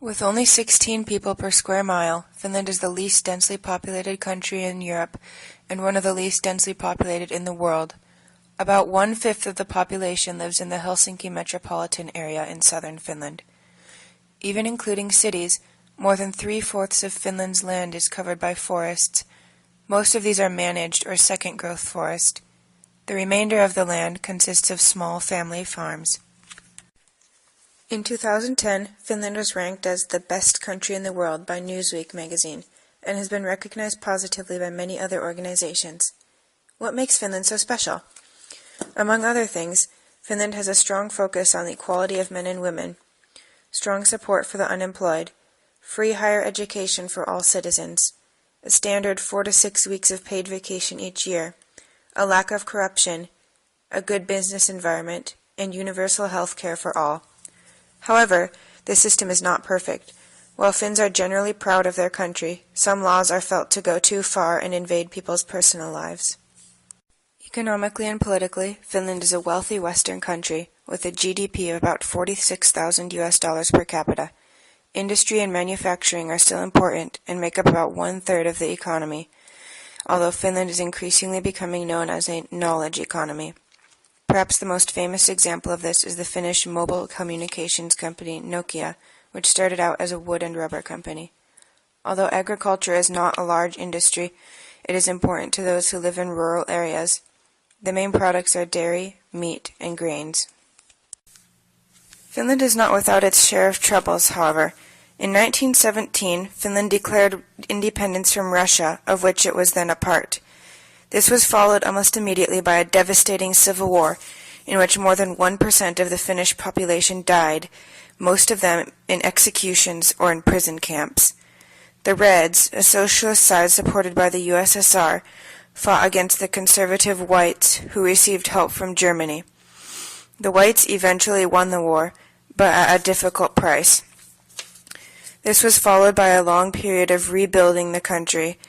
With only 16 people per square mile, Finland is the least densely populated country in Europe and one of the least densely populated in the world. About one-fifth of the population lives in the Helsinki metropolitan area in southern Finland. Even including cities, more than three-fourths of Finland's land is covered by forests. Most of these are managed or second-growth forest. The remainder of the land consists of small family farms. In 2010, Finland was ranked as the best country in the world by Newsweek magazine and has been recognized positively by many other organizations. What makes Finland so special? Among other things, Finland has a strong focus on the equality of men and women, strong support for the unemployed, free higher education for all citizens, a standard 4 to 6 weeks of paid vacation each year, a lack of corruption, a good business environment, and universal health care for all. However, this system is not perfect. While Finns are generally proud of their country, some laws are felt to go too far and invade people's personal lives. Economically and politically, Finland is a wealthy Western country with a GDP of about $46,000 per capita. Industry and manufacturing are still important and make up about one-third of the economy, although Finland is increasingly becoming known as a knowledge economy. Perhaps the most famous example of this is the Finnish mobile communications company Nokia, which started out as a wood and rubber company. Although agriculture is not a large industry, it is important to those who live in rural areas. The main products are dairy, meat, and grains. Finland is not without its share of troubles, however. In 1917, Finland declared independence from Russia, of which it was then a part. This was followed almost immediately by a devastating civil war, in which more than 1% of the Finnish population died, most of them in executions or in prison camps. The Reds, a socialist side supported by the USSR, fought against the conservative Whites, who received help from Germany. The Whites eventually won the war, but at a difficult price. This was followed by a long period of rebuilding the country,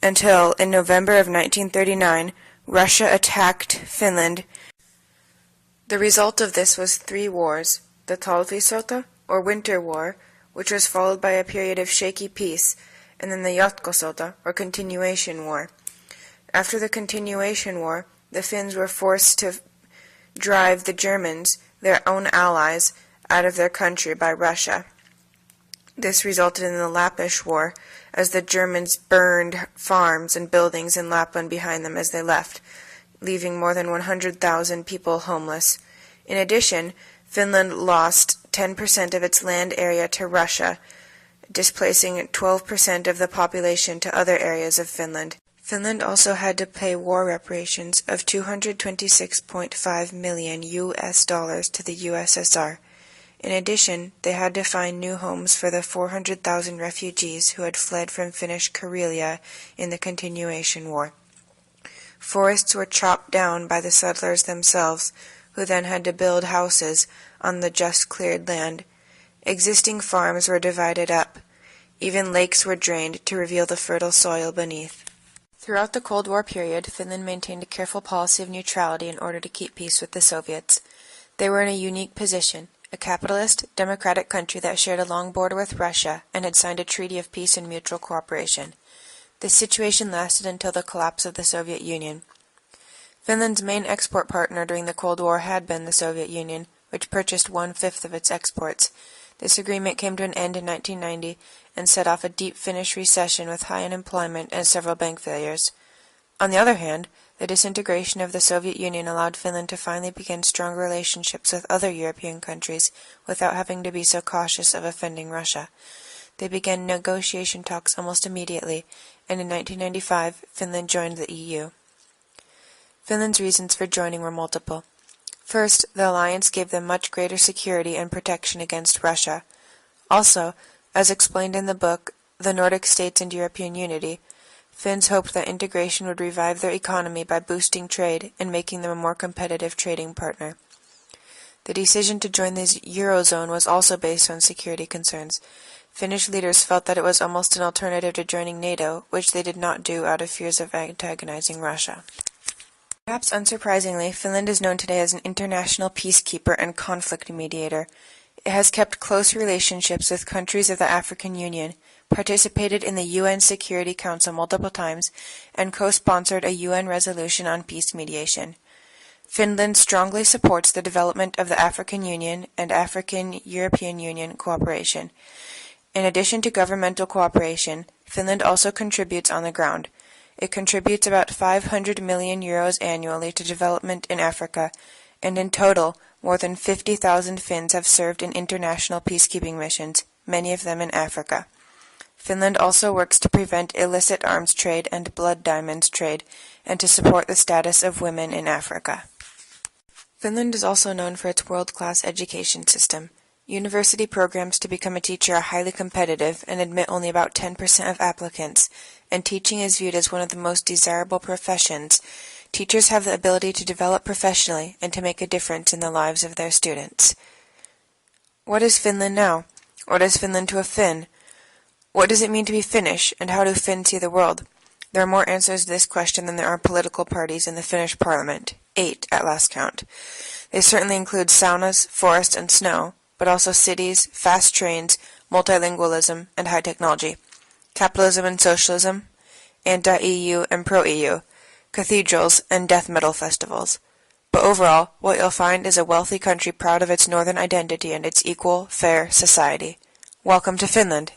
until, in November of 1939, Russia attacked Finland. The result of this was 3 wars, the Talvisota, or Winter War, which was followed by a period of shaky peace, and then the Jatkosota, or Continuation War. After the Continuation War, the Finns were forced to drive the Germans, their own allies, out of their country by Russia. This resulted in the Lappish War, as the Germans burned farms and buildings in Lapland behind them as they left, leaving more than 100,000 people homeless. In addition, Finland lost 10% of its land area to Russia, displacing 12% of the population to other areas of Finland. Finland also had to pay war reparations of $226.5 million to the USSR. In addition, they had to find new homes for the 400,000 refugees who had fled from Finnish Karelia in the Continuation War. Forests were chopped down by the settlers themselves, who then had to build houses on the just cleared land. Existing farms were divided up. Even lakes were drained to reveal the fertile soil beneath. Throughout the Cold War period, Finland maintained a careful policy of neutrality in order to keep peace with the Soviets. They were in a unique position, a capitalist, democratic country that shared a long border with Russia and had signed a treaty of peace and mutual cooperation. This situation lasted until the collapse of the Soviet Union. Finland's main export partner during the Cold War had been the Soviet Union, which purchased 1/5 of its exports. This agreement came to an end in 1990 and set off a deep Finnish recession with high unemployment and several bank failures. On the other hand, the disintegration of the Soviet Union allowed Finland to finally begin strong relationships with other European countries without having to be so cautious of offending Russia. They began negotiation talks almost immediately, and in 1995, Finland joined the EU. Finland's reasons for joining were multiple. First, the alliance gave them much greater security and protection against Russia. Also, as explained in the book, The Nordic States and European Unity, Finns hoped that integration would revive their economy by boosting trade and making them a more competitive trading partner. The decision to join the Eurozone was also based on security concerns. Finnish leaders felt that it was almost an alternative to joining NATO, which they did not do out of fears of antagonizing Russia. Perhaps unsurprisingly, Finland is known today as an international peacekeeper and conflict mediator. It has kept close relationships with countries of the African Union, participated in the UN Security Council multiple times, and co-sponsored a UN resolution on peace mediation. Finland strongly supports the development of the African Union and African-European Union cooperation. In addition to governmental cooperation, Finland also contributes on the ground. It contributes about €500 million annually to development in Africa, and in total, more than 50,000 Finns have served in international peacekeeping missions, many of them in Africa. Finland also works to prevent illicit arms trade and blood diamonds trade, and to support the status of women in Africa. Finland is also known for its world-class education system. University programs to become a teacher are highly competitive and admit only about 10% of applicants, and teaching is viewed as one of the most desirable professions. Teachers have the ability to develop professionally and to make a difference in the lives of their students. What is Finland now? What is Finland to a Finn? What does it mean to be Finnish, and how do Finns see the world? There are more answers to this question than there are political parties in the Finnish parliament, 8 at last count. They certainly include saunas, forest, and snow, but also cities, fast trains, multilingualism, and high technology, capitalism and socialism, anti-EU and pro-EU, cathedrals, and death metal festivals. But overall, what you'll find is a wealthy country proud of its northern identity and its equal, fair society. Welcome to Finland!